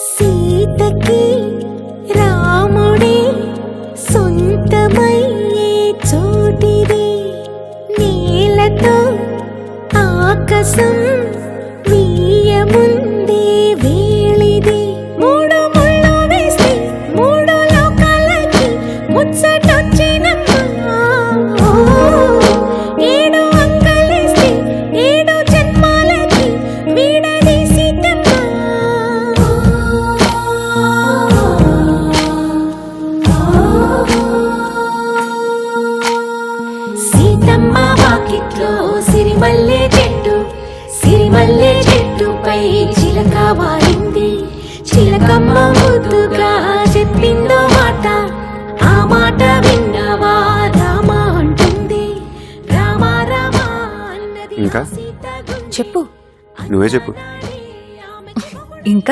సీతకి రాముడే సొంతమయ్యే చోటిది, నేలతో ఆకాశం వీయముందే వేళిది. మూడు ముళ్ళు వేస్తే మూడు లోకాలకి ముచ్చటొచ్చినమ్మా. ఏడు అంకలేస్తే ఏడు జన్మాలకి విడదీసిద్దమ్మా. సీతమ్మ వాకిట్లో సిరిమల్లె చెట్టు, సిరిమల్లె చెట్టుపై చిలక వాలింది. చిలకమ్మ ముద్దుగా చెప్పిందో మాట, ఆ మాట విన్నవా రామ అంటుంది. రామ రామ అన్నది ఇంకా? సీత గుండె. చెప్పు నువ్వే చెప్పు. ఇంకా